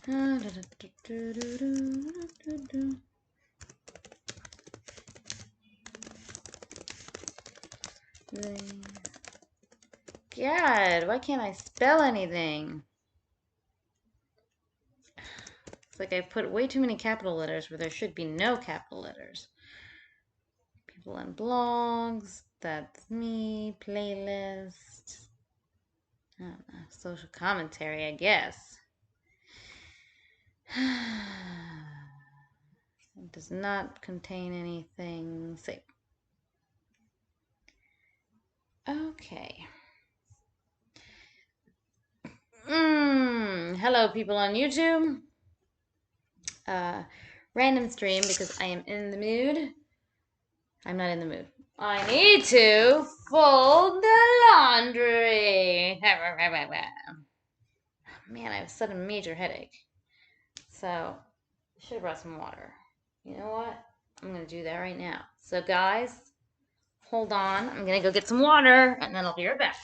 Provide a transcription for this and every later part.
God, why can't I spell anything? It's like I put way too many capital letters where there should be no capital letters. People and blogs, that's me, playlist. I don't know, social commentary, I guess. It does not contain anything safe. Okay. Hello, people on YouTube. Random stream because I am in the mood. I'm not in the mood. I need to fold the laundry. Man, I have a sudden major headache. So, I should have brought some water. You know what? I'm going to do that right now. So, guys, hold on. I'm going to go get some water, and then I'll be right back.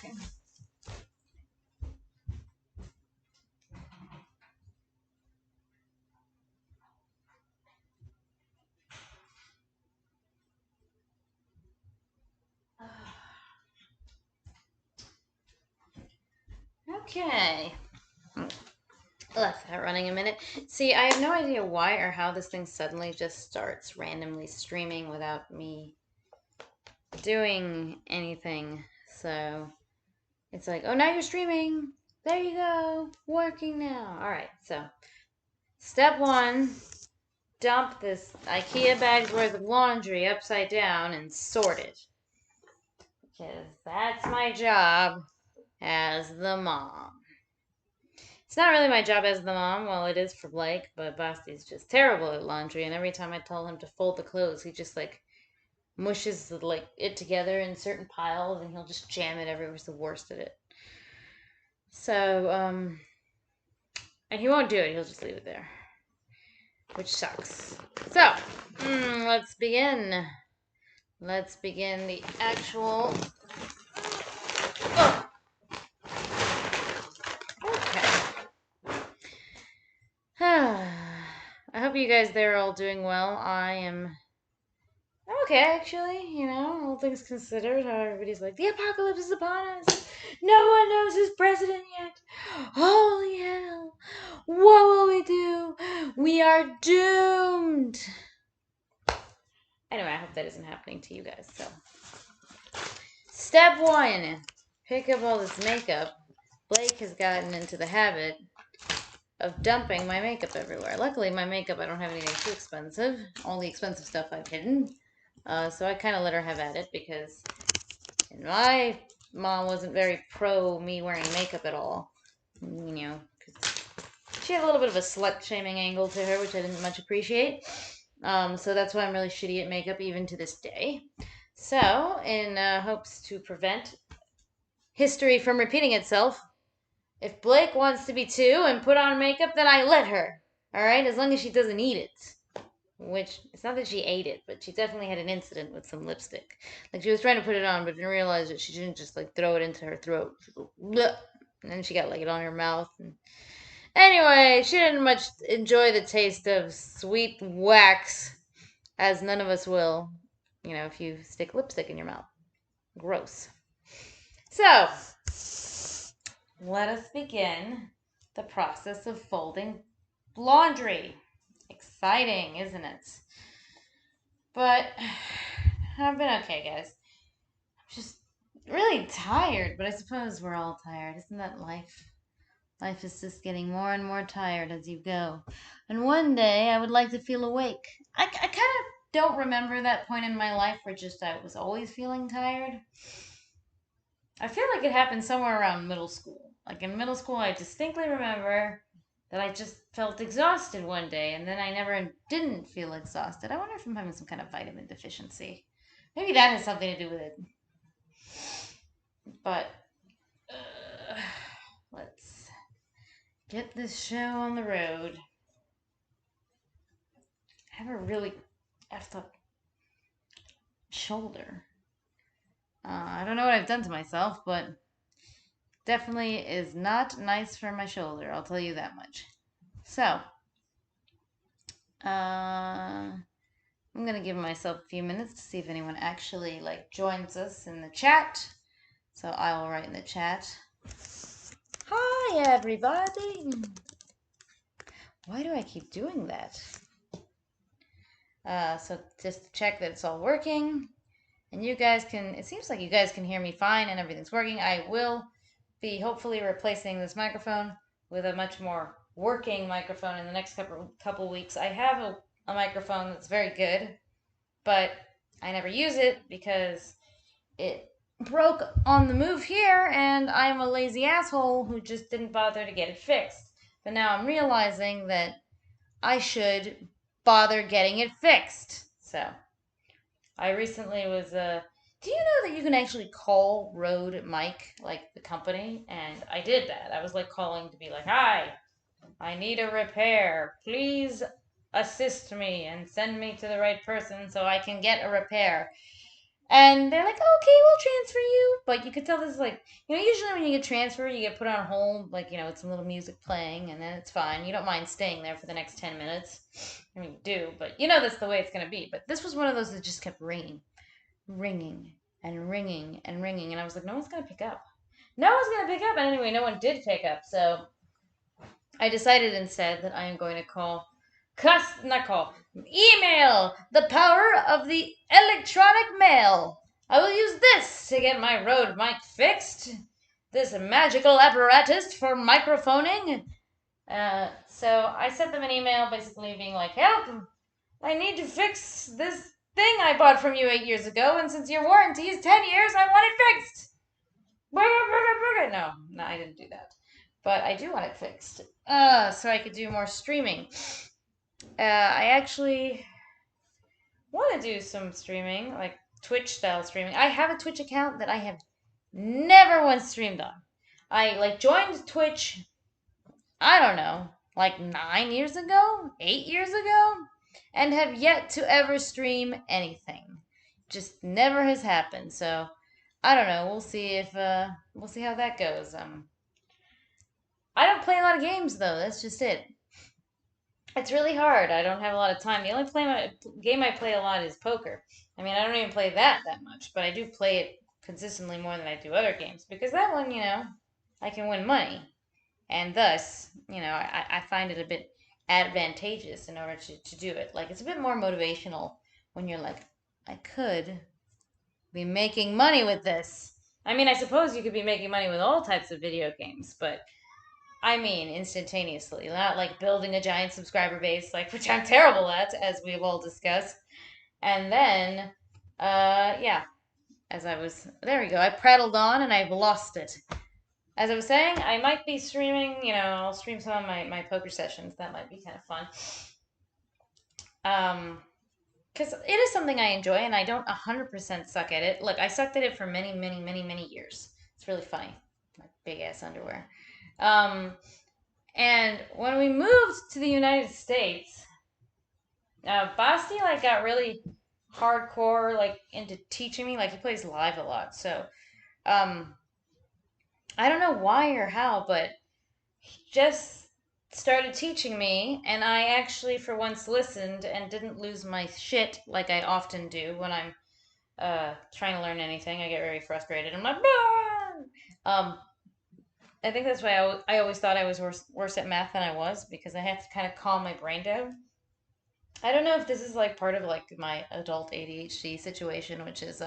Okay. Left that running a minute. See, I have no idea why or how this thing suddenly just starts randomly streaming without me doing anything. So it's like, oh, now you're streaming. There you go. Working now. All right. So step one, dump this IKEA bag's worth of laundry upside down and sort it. Because that's my job as the mom. It's not really my job as the mom. Well, it is for Blake, but Basti's just terrible at laundry. And every time I tell him to fold the clothes, he just like mushes like it together in certain piles, and he'll just jam it everywhere. He's the worst at it. So, and he won't do it. He'll just leave it there, which sucks. So, let's begin. Let's begin the actual. Oh. Okay. I hope you guys there are all doing well. I'm okay, actually, you know, all things considered, how everybody's like, the apocalypse is upon us. No one knows who's president yet. Holy hell. What will we do? We are doomed. Anyway, I hope that isn't happening to you guys. So, step one, pick up all this makeup. Blake has gotten into the habit of dumping my makeup everywhere. Luckily, my makeup, I don't have anything too expensive. All the expensive stuff I've hidden. So I kind of let her have at it because my mom wasn't very pro me wearing makeup at all. You know, she had a little bit of a slut-shaming angle to her, which I didn't much appreciate. So that's why I'm really shitty at makeup even to this day. So, in hopes to prevent history from repeating itself, if Blake wants to be two and put on makeup, then I let her. Alright? As long as she doesn't eat it. Which, it's not that she ate it, but she definitely had an incident with some lipstick. Like, she was trying to put it on, but didn't realize that she didn't just, like, throw it into her throat. She go, bleh. And then she got, like, it on her mouth. And anyway, she didn't much enjoy the taste of sweet wax, as none of us will, you know, if you stick lipstick in your mouth. Gross. So, let us begin the process of folding laundry. Exciting, isn't it? But I've been okay, guys. I'm just really tired, but I suppose we're all tired. Isn't that life? Life is just getting more and more tired as you go. And one day I would like to feel awake. I kind of don't remember that point in my life where just I was always feeling tired. I feel like it happened somewhere around middle school. Like in middle school, I distinctly remember that I just felt exhausted one day, and then I never didn't feel exhausted. I wonder if I'm having some kind of vitamin deficiency. Maybe that has something to do with it. But let's get this show on the road. I have a really effed up shoulder. I don't know what I've done to myself, but definitely is not nice for my shoulder. I'll tell you that much. So, I'm gonna give myself a few minutes to see if anyone actually joins us in the chat. So I will write in the chat. Hi everybody. Why do I keep doing that? So just to check that it's all working. And you guys can, it seems like you guys can hear me fine and everything's working. I will be hopefully replacing this microphone with a much more working microphone in the next couple weeks. I have a microphone that's very good, but I never use it because it broke on the move here and I'm a lazy asshole who just didn't bother to get it fixed. But now I'm realizing that I should bother getting it fixed. So I recently was do you know that you can actually call Rode Mic, like the company? And I did that. I was like calling to be like, "Hi, I need a repair. Please assist me and send me to the right person so I can get a repair." And they're like, "Okay, we'll transfer you." But you could tell this is like, usually when you get transferred, you get put on hold, with some little music playing, and then it's fine. You don't mind staying there for the next 10 minutes. I mean, you do, but that's the way it's going to be. But this was one of those that just kept ringing, ringing, and ringing, and ringing. And I was like, no one's going to pick up. No one's going to pick up. And anyway, no one did pick up. So I decided instead that I am going to email, the power of the electronic mail. I will use this to get my Rode mic fixed. This magical apparatus for microphoning. So I sent them an email basically being like, "Help! I need to fix this thing I bought from you 8 years ago, and since your warranty is 10 years, I want it fixed." No, I didn't do that. But I do want it fixed. So I could do more streaming. I actually want to do some streaming, like Twitch style streaming. I have a Twitch account that I have never once streamed on. I joined Twitch, I don't know, like 9 years ago, 8 years ago, and have yet to ever stream anything. Just never has happened. So I don't know. We'll see how that goes. I don't play a lot of games though. That's just it. It's really hard. I don't have a lot of time. The only game I play a lot is poker. I mean, I don't even play that much, but I do play it consistently more than I do other games because that one, I can win money, and thus, I find it a bit advantageous in order to do it. Like, it's a bit more motivational when you're like, I could be making money with this. I mean, I suppose you could be making money with all types of video games, but I mean, instantaneously, not like building a giant subscriber base, which I'm terrible at, as we've all discussed. And then, yeah, there we go. I prattled on and I've lost it. As I was saying, I might be streaming, I'll stream some of my poker sessions. That might be kind of fun. Because it is something I enjoy and I don't 100% suck at it. Look, I sucked at it for many, many, many, many years. It's really funny. My big ass underwear. And when we moved to the United States, Basti got really hardcore into teaching me. He plays live a lot, so I don't know why or how, but he just started teaching me, and I actually for once listened and didn't lose my shit like I often do when I'm trying to learn anything. I get very frustrated. I'm like, bah! I think that's why I always thought I was worse at math than I was, because I had to kind of calm my brain down. I don't know if this is part of my adult ADHD situation, which is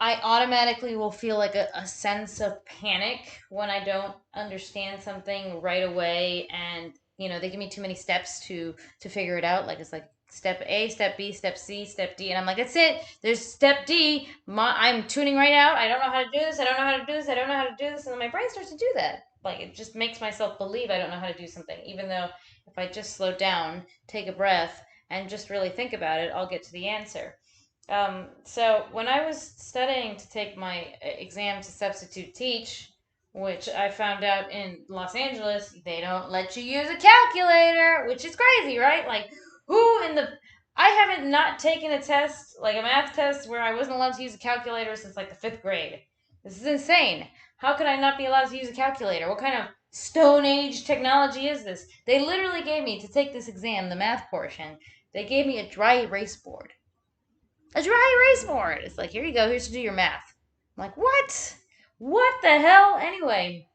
I automatically will feel a sense of panic when I don't understand something right away, and they give me too many steps to figure it out. It's like step A, step B, step C, step D, and I'm like, that's it. There's step D. I'm tuning right out. I don't know how to do this. I don't know how to do this. I don't know how to do this, and then my brain starts to do that. It just makes myself believe I don't know how to do something, even though if I just slow down, take a breath, and just really think about it, I'll get to the answer. So when I was studying to take my exam to substitute teach, which I found out in Los Angeles, they don't let you use a calculator, which is crazy, right? I haven't not taken a test, like a math test, where I wasn't allowed to use a calculator since the fifth grade. This is insane. How could I not be allowed to use a calculator? What kind of Stone Age technology is this? They literally gave me, to take this exam, the math portion, they gave me a dry erase board. A dry erase board! It's like, here you go, here's to do your math. I'm like, what? What the hell? Anyway,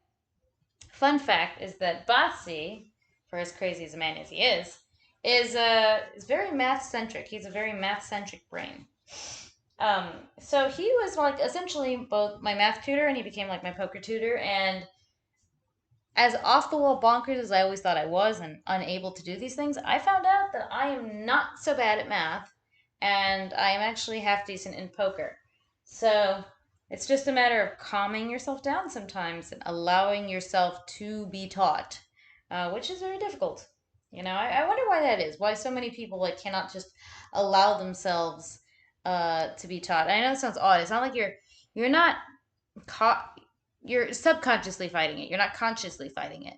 fun fact is that Botsy, for as crazy as a man as he is very math centric. He's a very math centric brain. So he was like essentially both my math tutor and he became like my poker tutor. And as off the wall bonkers as I always thought I was and unable to do these things, I found out that I am not so bad at math and I am actually half decent in poker. So it's just a matter of calming yourself down sometimes and allowing yourself to be taught, which is very difficult. I wonder why that is. Why so many people like cannot just allow themselves to be taught. I know it sounds odd. It's not like you're not caught, you're subconsciously fighting it. You're not consciously fighting it.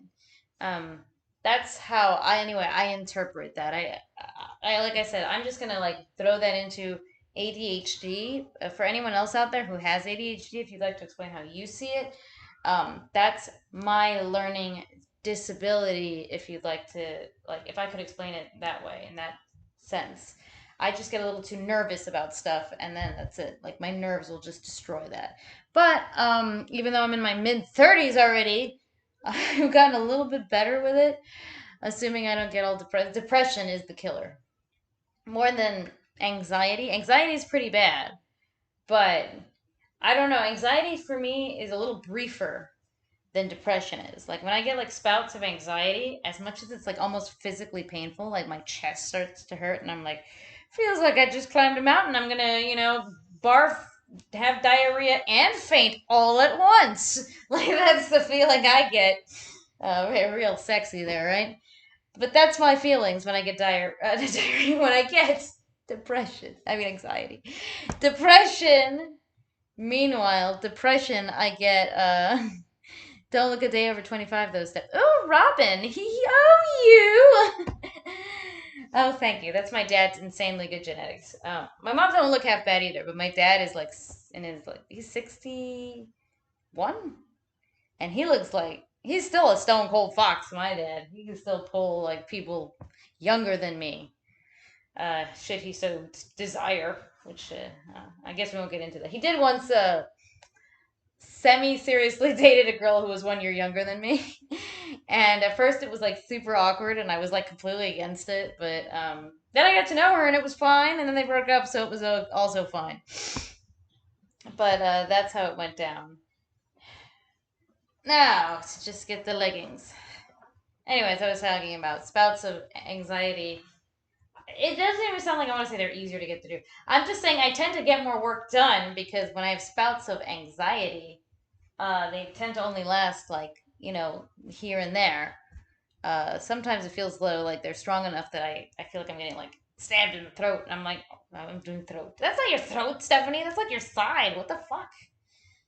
Um, that's how I interpret that. I like I said, I'm just gonna like throw that into ADHD. For anyone else out there who has ADHD, if you'd like to explain how you see it, that's my learning disability. If you'd like to, like, if I could explain it that way in that sense. I just get a little too nervous about stuff, and then that's it. Like my nerves will just destroy that. But even though I'm in my mid 30s already, I've gotten a little bit better with it, assuming I don't get all depressed. Depression is the killer. More than anxiety. Anxiety is pretty bad, but I don't know. Anxiety for me is a little briefer than depression is. Like when I get like spouts of anxiety, as much as it's like almost physically painful, like my chest starts to hurt and I'm like, feels like I just climbed a mountain. I'm gonna, barf, have diarrhea, and faint all at once. Like that's the feeling I get. Real sexy there, right? But that's my feelings when I get diarrhea, when I get depression. I mean anxiety. Depression. Meanwhile, depression, I get don't look a day over 25, those steps. Oh, Robin, oh, you. Oh, thank you. That's my dad's insanely good genetics. My mom don't look half bad either, but my dad is like, in his like, he's 61, and he looks like he's still a stone cold fox. My dad, he can still pull like people younger than me. Should he so desire? Which I guess we won't get into that. He did once semi-seriously dated a girl who was 1 year younger than me. And at first it was like super awkward and I was like completely against it, but then I got to know her and it was fine, and then they broke up, so it was also fine. But that's how it went down. Now, to just get the leggings. Anyways, I was talking about spouts of anxiety. It doesn't even sound like I want to say they're easier to get through. I'm just saying I tend to get more work done because when I have spouts of anxiety, they tend to only last like, here and there. Sometimes it feels though like they're strong enough that I feel like I'm getting like stabbed in the throat. And I'm like, oh, I'm doing throat. That's not your throat, Stephanie. That's like your side. What the fuck?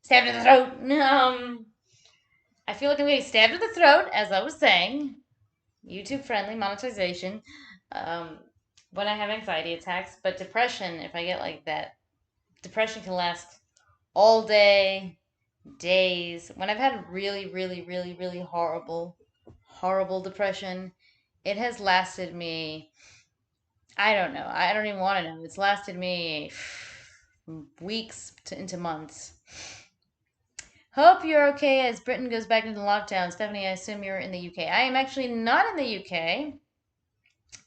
Stabbed in the throat. I feel like I'm getting stabbed in the throat, as I was saying. YouTube friendly monetization. Um, when I have anxiety attacks, but depression, if I get like that, depression can last all day, days. When I've had really, really, really, really horrible, horrible depression, it has lasted me, I don't know. I don't even want to know. It's lasted me weeks into months. Hope you're okay as Britain goes back into lockdown. Stephanie, I assume you're in the UK. I am actually not in the UK.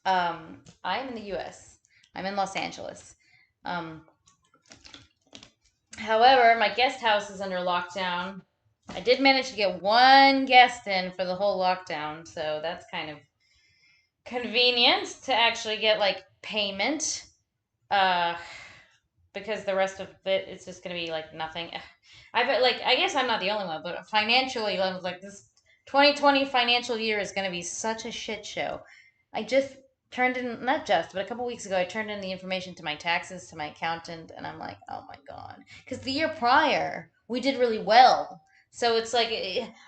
I'm in the US. I'm in Los Angeles. Um, However, my guest house is under lockdown. I did manage to get one guest in for the whole lockdown, so that's kind of convenient to actually get like payment. Uh, because the rest of it it's just gonna be like nothing. I bet like I guess I'm not the only one, but financially I was like this 2020 financial year is gonna be such a shit show. I just turned in, not just, but a couple weeks ago I turned in the information to my taxes to my accountant, and I'm like, oh my god, because the year prior we did really well. So it's like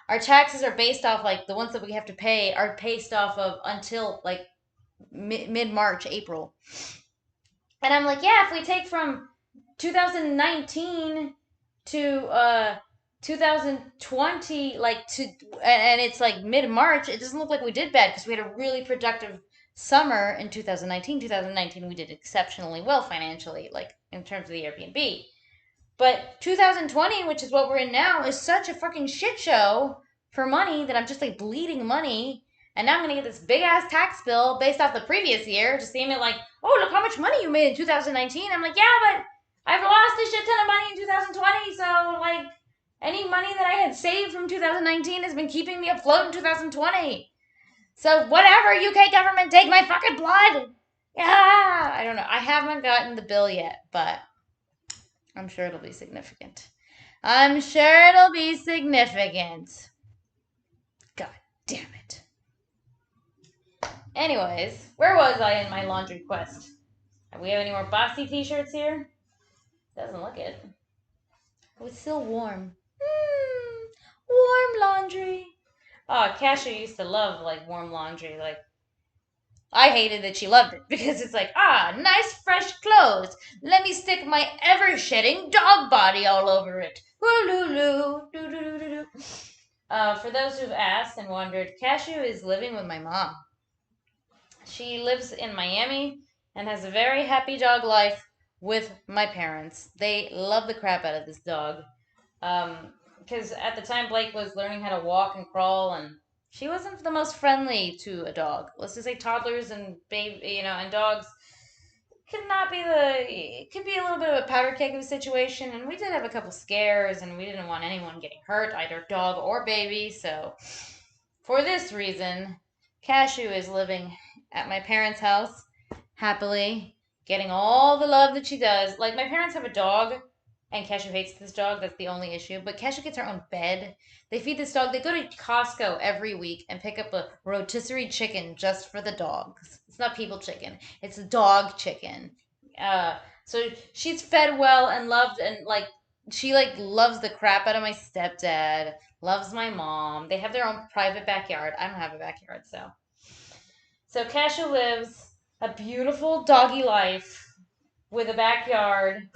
our taxes are based off like the ones that we have to pay are based off of until like mid March, April. And I'm like, yeah, if we take from 2019 to 2020, and it's like mid-March, it doesn't look like we did bad because we had a really productive summer in 2019. 2019, we did exceptionally well financially, like in terms of the Airbnb. But 2020, which is what we're in now, is such a fucking shit show for money that I'm just like bleeding money. And now I'm gonna get this big ass tax bill based off the previous year, just seeing it like, oh, look how much money you made in 2019. I'm like, yeah, but I've lost a shit ton of money in 2020, so like any money that I had saved from 2019 has been keeping me afloat in 2020. So whatever, UK government, take my fucking blood. Yeah, I don't know. I haven't gotten the bill yet, but I'm sure it'll be significant. I'm sure it'll be significant. God damn it. Anyways, where was I in my laundry quest? Do we have any more Bossy t-shirts here? Doesn't look it. Oh, it's still warm. Warm laundry. Oh, Cashew used to love like warm laundry. Like I hated that she loved it because it's like, nice fresh clothes. Let me stick my ever-shedding dog body all over it. For those who've asked and wondered, Cashew is living with my mom. She lives in Miami and has a very happy dog life with my parents. They love the crap out of this dog. Because at the time Blake was learning how to walk and crawl, and she wasn't the most friendly to a dog. Let's just say toddlers and baby, and dogs it could be a little bit of a powder keg of a situation. And we did have a couple scares, and we didn't want anyone getting hurt, either dog or baby. So for this reason, Cashew is living at my parents' house happily, getting all the love that she does. Like, my parents have a dog, and Cashew hates this dog. That's the only issue. But Cashew gets her own bed. They feed this dog. They go to Costco every week and pick up a rotisserie chicken just for the dogs. It's not people chicken. It's dog chicken. So she's fed well and loved, and like she like loves the crap out of my stepdad. Loves my mom. They have their own private backyard. I don't have a backyard, so Cashew lives a beautiful doggy life with a backyard,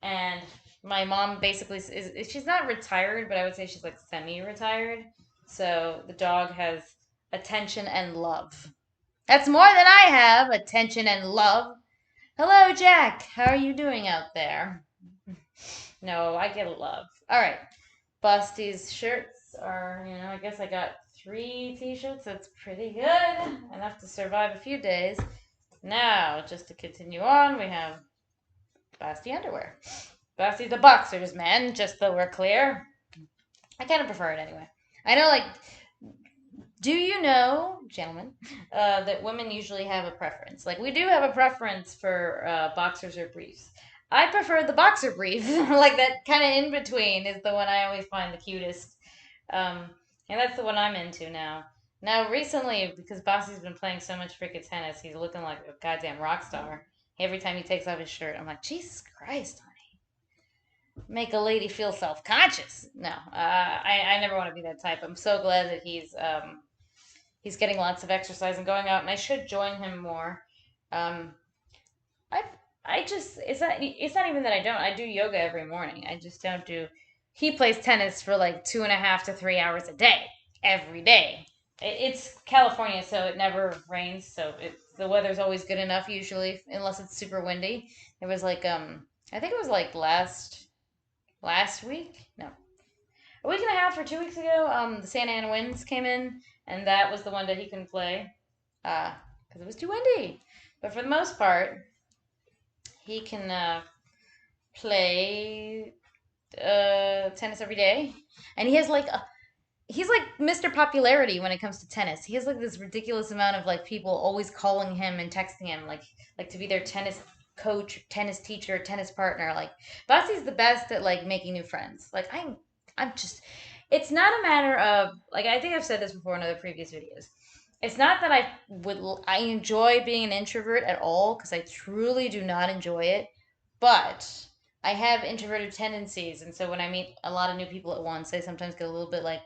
and my mom basically she's not retired, but I would say she's like semi-retired. So the dog has attention and love. That's more than I have, attention and love. Hello, Jack. How are you doing out there? No, I get love. All right. Busty's shirts are, I guess I got 3 t-shirts. That's pretty good. Enough to survive a few days. Now, just to continue on, we have Basti underwear. Basti the boxers, man, just so we're clear. I kind of prefer it anyway. I know, like, do you know, gentlemen, that women usually have a preference? Like, we do have a preference for boxers or briefs. I prefer the boxer brief. Like, that kind of in between is the one I always find the cutest. And that's the one I'm into now. Now, recently, because Bossy's been playing so much freaking tennis, he's looking like a goddamn rock star. Every time he takes off his shirt, I'm like, Jesus Christ, honey. Make a lady feel self-conscious. No, I never want to be that type. I'm so glad that he's getting lots of exercise and going out, and I should join him more. Um, I I just it's not even that I do yoga every morning. I just don't do. He plays tennis for like 2.5 to 3 hours a day every day. It's California, so it never rains, so the weather's always good enough usually, unless it's super windy. It was like I think it was like last week. No, a week and a half or 2 weeks ago. The Santa Ana winds came in, and that was the one that he couldn't play, because it was too windy. But for the most part, he can play tennis every day, and he's like Mr. Popularity when it comes to tennis. He has like this ridiculous amount of like people always calling him and texting him like to be their tennis coach, tennis teacher, tennis partner. Like Bossy's the best at like making new friends. Like I'm just it's not a matter of like I think I've said this before in other previous videos. It's not that I enjoy being an introvert at all because I truly do not enjoy it, but I have introverted tendencies, and so when I meet a lot of new people at once, I sometimes get a little bit like,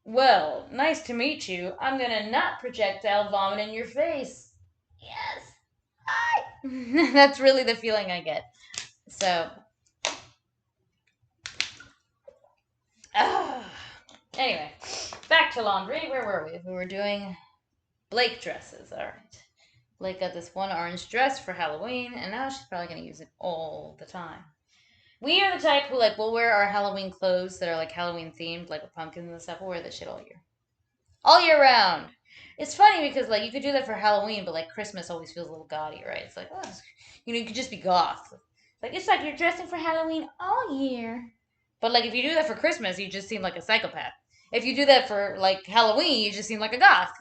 well, nice to meet you. I'm gonna not projectile vomit in your face. Yes, hi. That's really the feeling I get. So, Anyway, back to laundry. Where were we? We were doing Blake dresses. All right. Blake got this one orange dress for Halloween, and now she's probably going to use it all the time. We are the type who, like, we'll wear our Halloween clothes that are, like, Halloween themed, like with pumpkins and stuff. We'll wear that shit all year. All year round. It's funny because, like, you could do that for Halloween, but, like, Christmas always feels a little gaudy, right? It's like, oh, you could just be goth. Like, it's like you're dressing for Halloween all year. But, like, if you do that for Christmas, you just seem like a psychopath. If you do that for, like, Halloween, you just seem like a goth.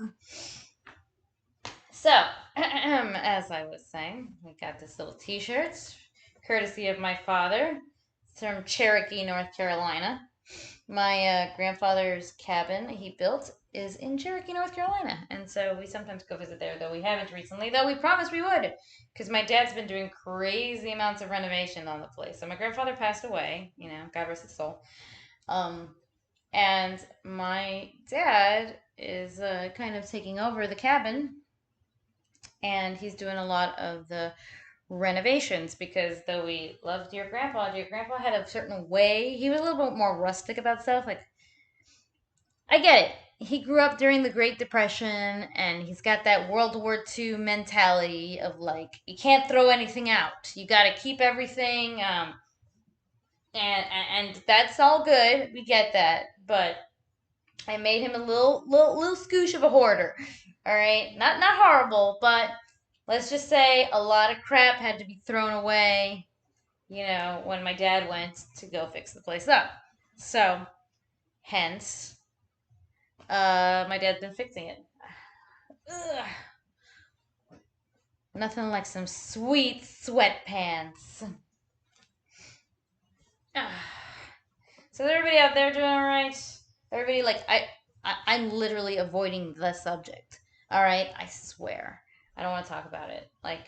So, as I was saying, we got this little t-shirts, courtesy of my father. It's from Cherokee, North Carolina. My grandfather's cabin he built is in Cherokee, North Carolina. And so we sometimes go visit there, though we haven't recently, though we promised we would. Because my dad's been doing crazy amounts of renovation on the place. So my grandfather passed away, God rest his soul. And my dad is kind of taking over the cabin. And he's doing a lot of the renovations because though we loved your grandpa had a certain way. He was a little bit more rustic about stuff. Like, I get it. He grew up during the Great Depression and he's got that World War II mentality of like, you can't throw anything out. You got to keep everything. And that's all good. We get that. But I made him a little scoosh of a hoarder. All right. Not horrible, but let's just say a lot of crap had to be thrown away, when my dad went to go fix the place up. So, hence, my dad's been fixing it. Ugh. Nothing like some sweet sweatpants. So is everybody out there doing all right? Everybody, like, I'm literally avoiding the subject. All right, I swear. I don't want to talk about it. Like,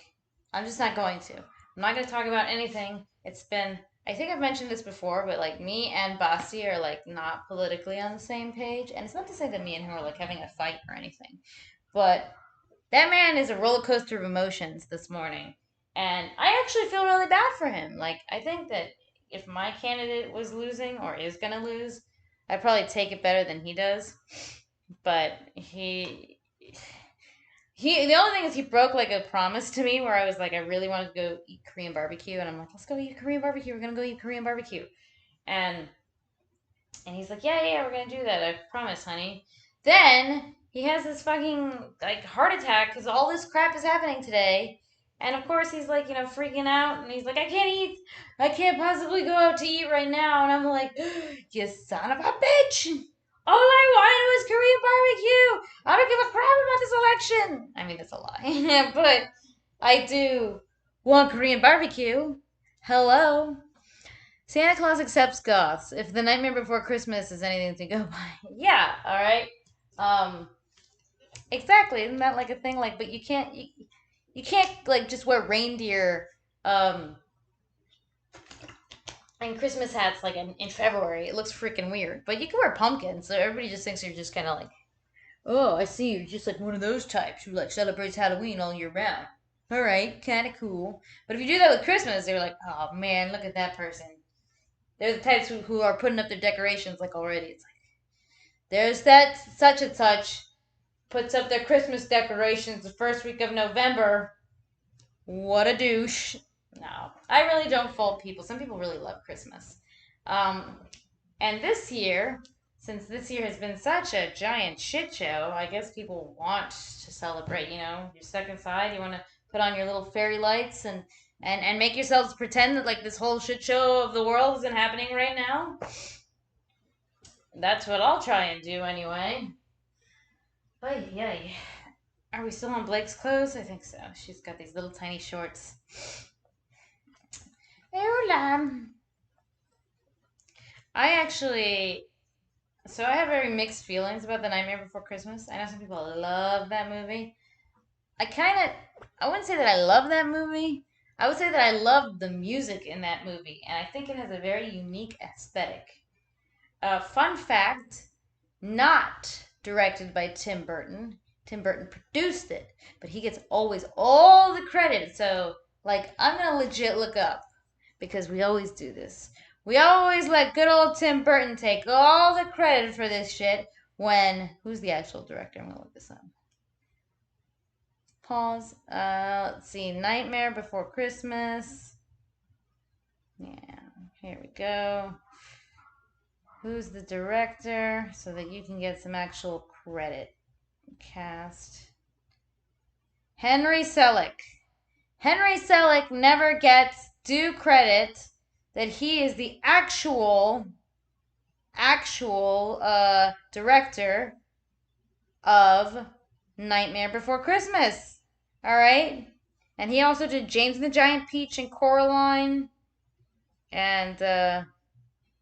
I'm just not going to. I'm not going to talk about anything. It's been, I think I've mentioned this before, but like me and Basti are like not politically on the same page. And it's not to say that me and him are like having a fight or anything, but that man is a roller coaster of emotions this morning. And I actually feel really bad for him. Like, I think that if my candidate was losing or is going to lose, I'd probably take it better than he does. But the only thing is he broke like a promise to me where I was like, I really wanted to go eat Korean barbecue. And I'm like, let's go eat Korean barbecue. We're going to go eat Korean barbecue. And he's like, yeah, we're going to do that. I promise, honey. Then he has this fucking like heart attack because all this crap is happening today. And of course he's like, freaking out. And he's like, I can't eat. I can't possibly go out to eat right now. And I'm like, you son of a bitch. All I wanted was Korean barbecue. I don't give a crap about this election. I mean, that's a lie. But I do want Korean barbecue. Hello. Santa Claus accepts goths. If the Nightmare Before Christmas is anything to go by. Yeah, alright. Exactly. Isn't that like a thing? Like, but you can't like just wear reindeer and Christmas hats like in February. It looks freaking weird. But you can wear pumpkins, so everybody just thinks you're just kind of like, oh, I see, you're just like one of those types who like celebrates Halloween all year round. All right, kind of cool. But if you do that with Christmas, they're like, oh man, look at that person. They're the types who are putting up their decorations like already. It's like, there's that such and such puts up their Christmas decorations the first week of November. What a douche. No, I really don't fault people. Some people really love Christmas. And this year, since this year has been such a giant shit show, I guess people want to celebrate, You're stuck inside, you want to put on your little fairy lights and make yourselves pretend that like this whole shit show of the world isn't happening right now. That's what I'll try and do anyway. But yeah, are we still on Blake's clothes? I think so. She's got these little tiny shorts. Hola. I have very mixed feelings about The Nightmare Before Christmas. I know some people love that movie. I wouldn't say that I love that movie. I would say that I love the music in that movie, and I think it has a very unique aesthetic. Fun fact, not directed by Tim Burton. Tim Burton produced it, but he gets always all the credit. So, like, I'm going to legit look up, because we always do this. We always let good old Tim Burton take all the credit for this shit when, who's the actual director? I'm gonna look this up. Pause. Let's see. Nightmare Before Christmas. Yeah, here we go. Who's the director so that you can get some actual credit. Cast. Henry Selick. Henry Selick never gets due credit that he is the actual director of Nightmare Before Christmas. All right? And he also did James and the Giant Peach and Coraline. And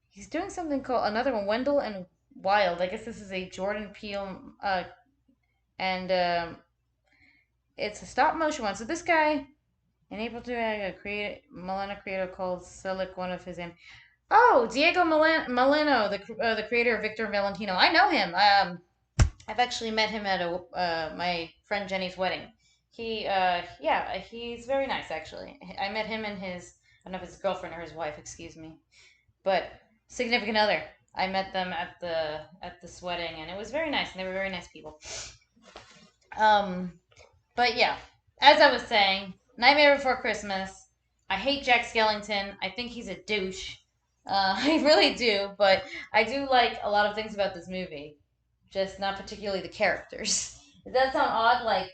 he's doing something called another one, Wendell and Wild. I guess this is a Jordan Peele and it's a stop motion one. So this guy in April 2 a Milano creator called Selick one of his Oh, Diego Molino, the creator of Victor Valentino. I know him. I've actually met him at my friend Jenny's wedding. He's very nice actually. I met him and his, I don't know if his girlfriend or his wife, excuse me, but significant other. I met them at this wedding, and it was very nice, and they were very nice people. But yeah, as I was saying, Nightmare Before Christmas. I hate Jack Skellington. I think he's a douche. I really do, but I do like a lot of things about this movie, just not particularly the characters. Does that sound odd? Like,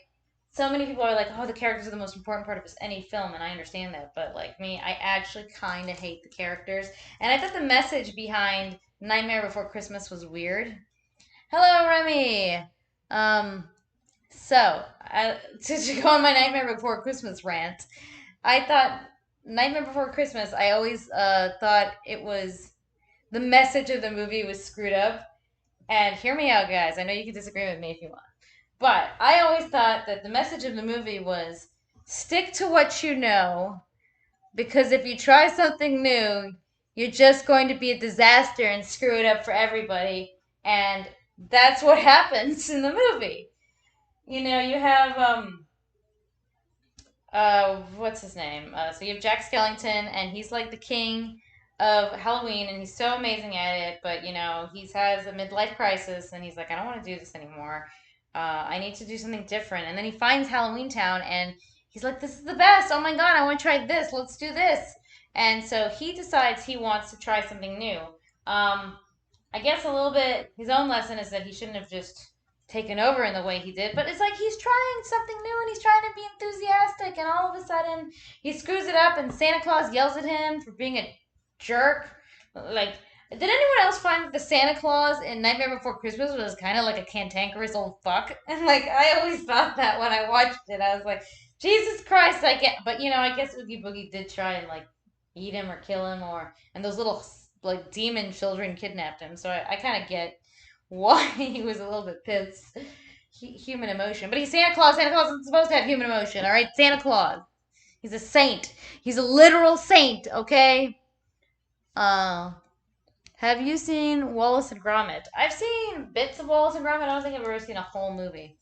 so many people are like, oh, the characters are the most important part of any film, and I understand that, but like me, I actually kind of hate the characters. And I thought the message behind Nightmare Before Christmas was weird. Hello, Remy. Um, to go on my Nightmare Before Christmas rant, I thought Nightmare Before Christmas, I always thought it was the message of the movie was screwed up. And hear me out, guys. I know you can disagree with me if you want. But I always thought that the message of the movie was stick to what you know, because if you try something new, you're just going to be a disaster and screw it up for everybody. And that's what happens in the movie. You know, you have what's his name? So you have Jack Skellington, and he's like the king of Halloween, and he's so amazing at it. But you know, he has a midlife crisis, and he's like, I don't want to do this anymore. I need to do something different. And then he finds Halloween Town, and he's like, this is the best. Oh my god, I want to try this. Let's do this. And so he decides he wants to try something new. I guess a little bit his own lesson is that he shouldn't have just taken over in the way he did, but it's like he's trying something new and he's trying to be enthusiastic, and all of a sudden he screws it up, and Santa Claus yells at him for being a jerk. Like, did anyone else find that the Santa Claus in Nightmare Before Christmas was kind of like a cantankerous old fuck? And like, I always thought that when I watched it, I was like, Jesus Christ, I get. But you know, I guess Oogie Boogie did try and like eat him or kill him, or and those little like demon children kidnapped him. So I kind of get why he was a little bit pissed. Human emotion. But he's Santa Claus. Santa Claus isn't supposed to have human emotion, all right? Santa Claus. He's a saint. He's a literal saint, okay? Have you seen Wallace and Gromit? I've seen bits of Wallace and Gromit. I don't think I've ever seen a whole movie.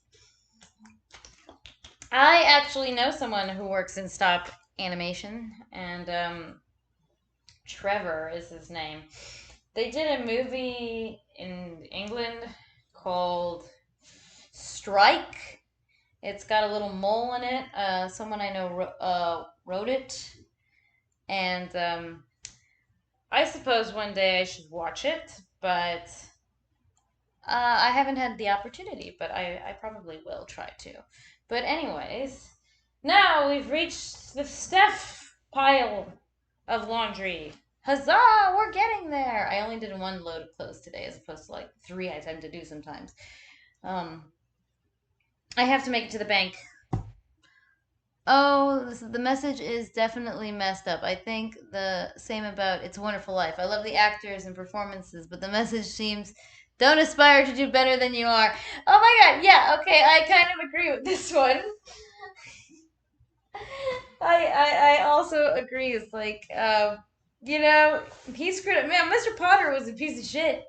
I actually know someone who works in stop animation, and Trevor is his name. They did a movie in England called Strike. It's got a little mole in it. Someone I know wrote it. And I suppose one day I should watch it, but I haven't had the opportunity, but I probably will try to. But anyways, now we've reached the Steph pile of laundry. Huzzah! We're getting there. I only did one load of clothes today, as opposed to like 3 I tend to do sometimes. I have to make it to the bank. Oh, the message is definitely messed up. I think the same about It's a Wonderful Life. I love the actors and performances, but the message seems don't aspire to do better than you are. Oh my god, yeah, okay, I kind of agree with this one. I also agree. It's like, you know, he screwed up. Man, Mr. Potter was a piece of shit.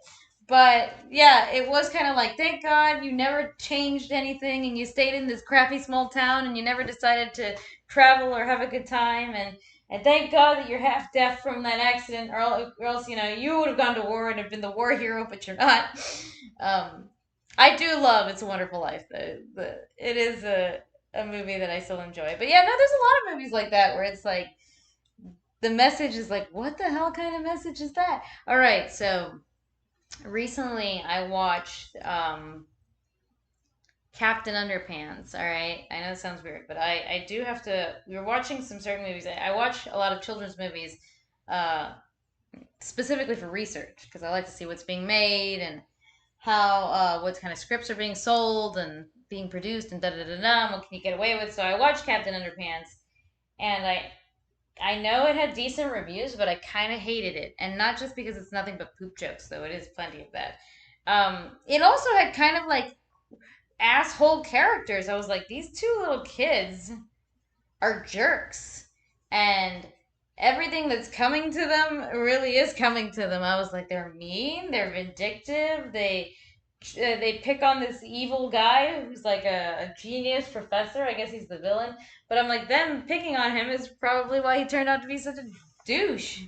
But yeah, it was kind of like, thank God you never changed anything and you stayed in this crappy small town and you never decided to travel or have a good time. And And thank God that you're half deaf from that accident, or else you would have gone to war and have been the war hero, but you're not. Um, I do love It's a Wonderful Life. It is a movie that I still enjoy. But yeah, no, there's a lot of movies like that where it's like the message is like, what the hell kind of message is that? All right, so recently I watched Captain Underpants. All right, I know it sounds weird, but I do have to. We were watching some certain movies. I watch a lot of children's movies, uh, specifically for research because I like to see what's being made and how what kind of scripts are being sold and being produced and da da da da. What can you get away with? So I watched Captain Underpants, and I know it had decent reviews, but I kind of hated it, and not just because it's nothing but poop jokes, though it is plenty of that. It also had kind of like asshole characters. I was like, these two little kids are jerks. And everything that's coming to them really is coming to them. I was like, they're mean, they're vindictive, they pick on this evil guy who's like a genius professor. I guess he's the villain. But I'm like, them picking on him is probably why he turned out to be such a douche.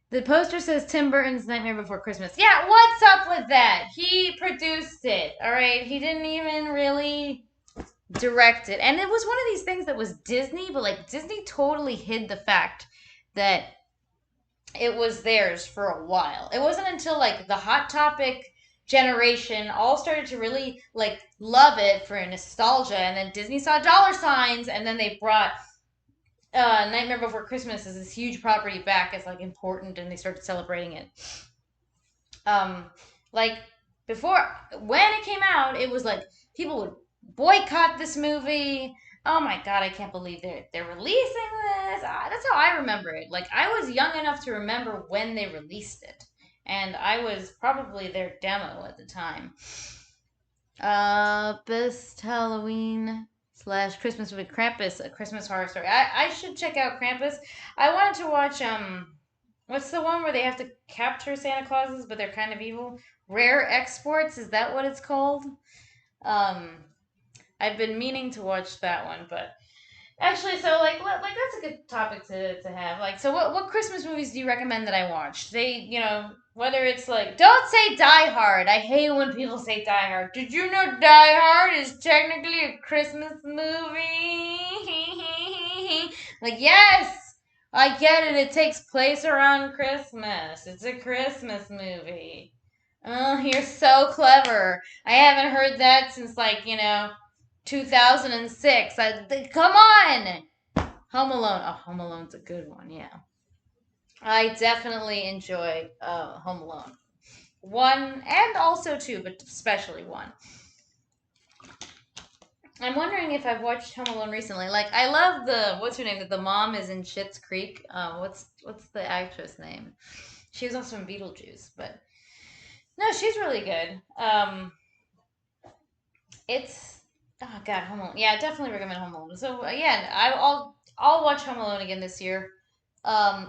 The poster says Tim Burton's Nightmare Before Christmas. Yeah, what's up with that? He produced it, all right? He didn't even really direct it. And it was one of these things that was Disney, but like Disney totally hid the fact that it was theirs for a while. It wasn't until like the Hot Topic generation all started to really like love it for nostalgia, and then Disney saw dollar signs, and then they brought Nightmare Before Christmas as this huge property back as like important, and they started celebrating it. Um, like before, when it came out, it was like people would boycott this movie. Oh my god, I can't believe they're releasing this. That's how I remember it. Like I was young enough to remember when they released it, and I was probably their demo at the time. Best Halloween slash Christmas movie, Krampus, A Christmas Horror Story. I should check out Krampus. I wanted to watch what's the one where they have to capture Santa Clauses but they're kind of evil? Rare Exports, is that what it's called? Um, I've been meaning to watch that one, but actually, so like that's a good topic to have. Like, so what Christmas movies do you recommend that I watch? Whether it's like, don't say Die Hard. I hate when people say Die Hard. Did you know Die Hard is technically a Christmas movie? Like, yes, I get it. It takes place around Christmas. It's a Christmas movie. Oh, you're so clever. I haven't heard that since 2006. Come on! Home Alone. Oh, Home Alone's a good one, yeah. I definitely enjoy Home Alone. One and also two, but especially one. I'm wondering if I've watched Home Alone recently. Like, I love what's her name? That the mom is in Schitt's Creek. What's the actress name? She was also in Beetlejuice, but no, she's really good. It's oh god, Home Alone. Yeah, definitely recommend Home Alone. So yeah, I'll watch Home Alone again this year. Um,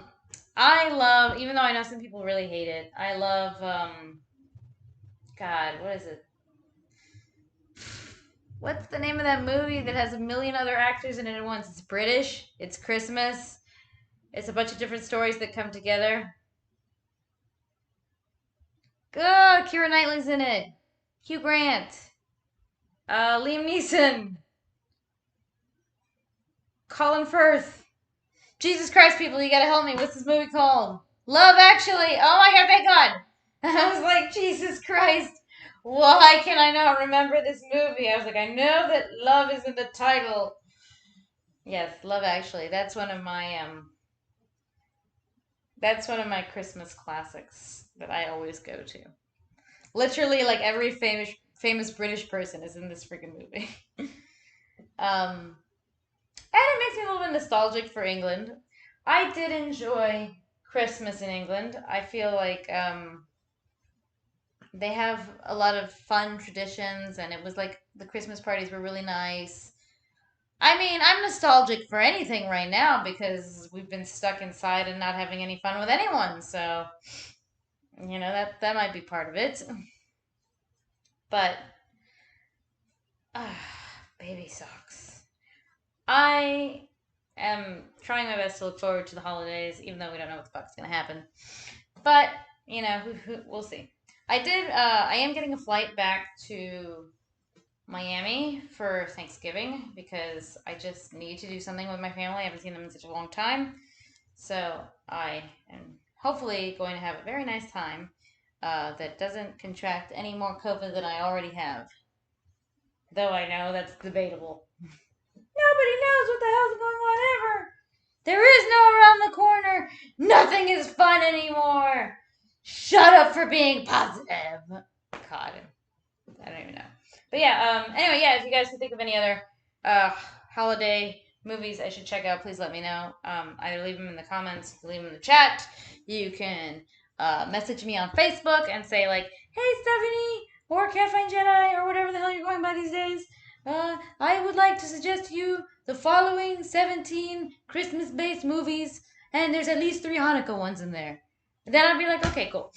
I love, even though I know some people really hate it. I love God, what is it? What's the name of that movie that has a million other actors in it at once? It's British. It's Christmas. It's a bunch of different stories that come together. Good, Keira Knightley's in it. Hugh Grant. Liam Neeson. Colin Firth. Jesus Christ, people, you gotta help me. What's this movie called? Love Actually. Oh my god, thank God. I was like, Jesus Christ. Why can I not remember this movie? I was like, I know that love is in the title. Yes, Love Actually. That's one of my Christmas classics that I always go to. Literally, like every famous British person is in this freaking movie. And it makes me a little bit nostalgic for England. I did enjoy Christmas in England. I feel like they have a lot of fun traditions, and it was like the Christmas parties were really nice. I mean, I'm nostalgic for anything right now because we've been stuck inside and not having any fun with anyone. So, that might be part of it. But baby socks. I am trying my best to look forward to the holidays, even though we don't know what the fuck's gonna happen. But we'll see. I am getting a flight back to Miami for Thanksgiving because I just need to do something with my family. I haven't seen them in such a long time. So I am hopefully going to have a very nice time that doesn't contract any more COVID than I already have. Though I know that's debatable. Nobody knows what the hell's going on ever. There is no around the corner. Nothing is fun anymore. Shut up for being positive. God, I don't even know. But yeah, anyway, yeah, if you guys can think of any other uh, holiday movies I should check out, please let me know. Either leave them in the comments, leave them in the chat. You can message me on Facebook and say, like, hey, Stephanie, or Caffinejedi, or whatever the hell you're going by these days. I would like to suggest to you the following 17 Christmas-based movies, and there's at least 3 Hanukkah ones in there. And then I'd be like, okay, cool.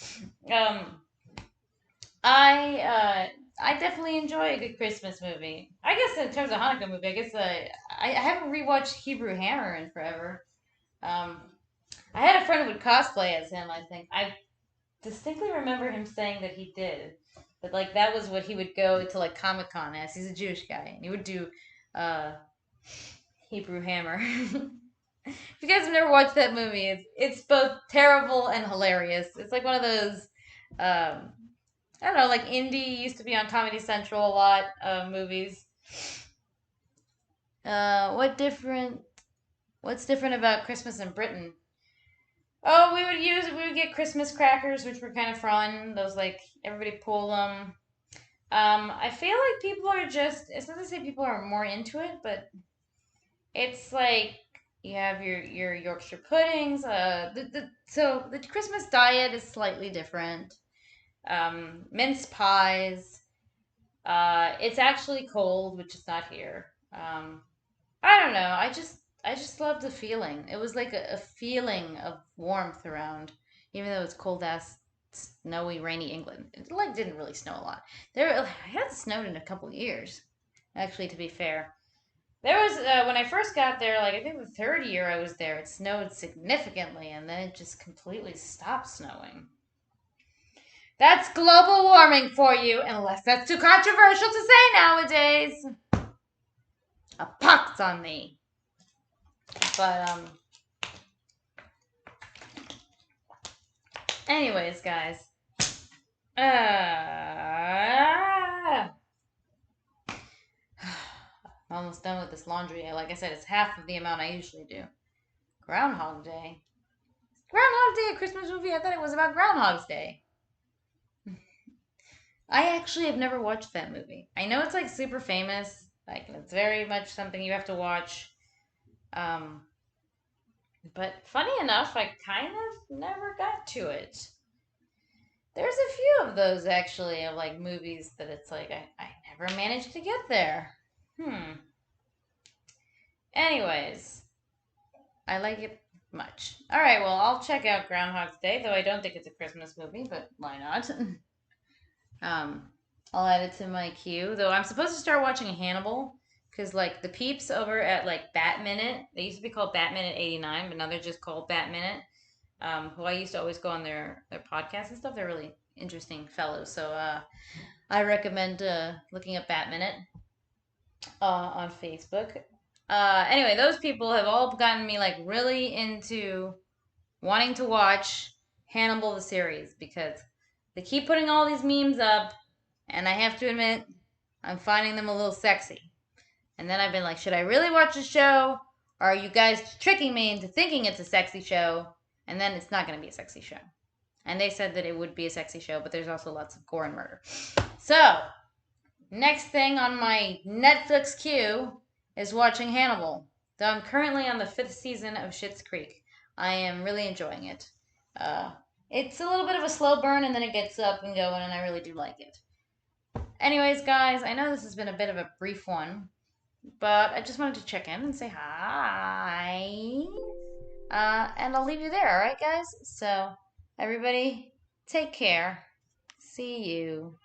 I definitely enjoy a good Christmas movie. I guess in terms of Hanukkah movie, I guess I haven't rewatched Hebrew Hammer in forever. Um, I had a friend who would cosplay as him. I think I distinctly remember him saying that he did, but like that was what he would go to like Comic Con as. He's a Jewish guy, and he would do uh, Hebrew Hammer. If you guys have never watched that movie, it's both terrible and hilarious. It's like one of those I don't know, like indie used to be on Comedy Central a lot of movies. What's different about Christmas in Britain? Oh, we would get Christmas crackers, which were kind of fun. Those like everybody pull them. I feel like people are just, it's not to say people are more into it, but it's like you have your Yorkshire puddings. So the Christmas diet is slightly different. Mince pies. It's actually cold, which is not here. I don't know. I just love the feeling. It was like a feeling of warmth around, even though it's cold ass, snowy, rainy England. It like didn't really snow a lot. It hadn't snowed in a couple years, actually. To be fair, there was when I first got there, like I think the third year I was there, it snowed significantly, and then it just completely stopped snowing. That's global warming for you, unless that's too controversial to say nowadays. A pox on me. But anyways, guys. I'm almost done with this laundry. Like I said, it's half of the amount I usually do. Groundhog Day. Groundhog Day, a Christmas movie? I thought it was about Groundhog's Day. I actually have never watched that movie. I know it's like super famous. Like it's very much something you have to watch. Um, but funny enough, I kind of never got to it. There's a few of those actually of like movies that it's like I never managed to get there. Anyways, I like it much. All right, well, I'll check out Groundhog's Day, though I don't think it's a Christmas movie, but why not? I'll add it to my queue. Though I'm supposed to start watching Hannibal because like the peeps over at like Bat Minute, they used to be called Bat Minute 89, but now they're just called Bat Minute. Who I used to always go on their podcasts and stuff. They're really interesting fellows. So I recommend looking up Bat Minute on Facebook. Anyway, those people have all gotten me like really into wanting to watch Hannibal the series because they keep putting all these memes up, and I have to admit, I'm finding them a little sexy. And then I've been like, should I really watch the show? Or are you guys tricking me into thinking it's a sexy show? And then it's not going to be a sexy show. And they said that it would be a sexy show, but there's also lots of gore and murder. So, next thing on my Netflix queue is watching Hannibal. Though I'm currently on the 5th season of Schitt's Creek. I am really enjoying it. It's a little bit of a slow burn, and then it gets up and going, and I really do like it. Anyways, guys, I know this has been a bit of a brief one, but I just wanted to check in and say hi. And I'll leave you there, alright, guys? So, everybody, take care. See you.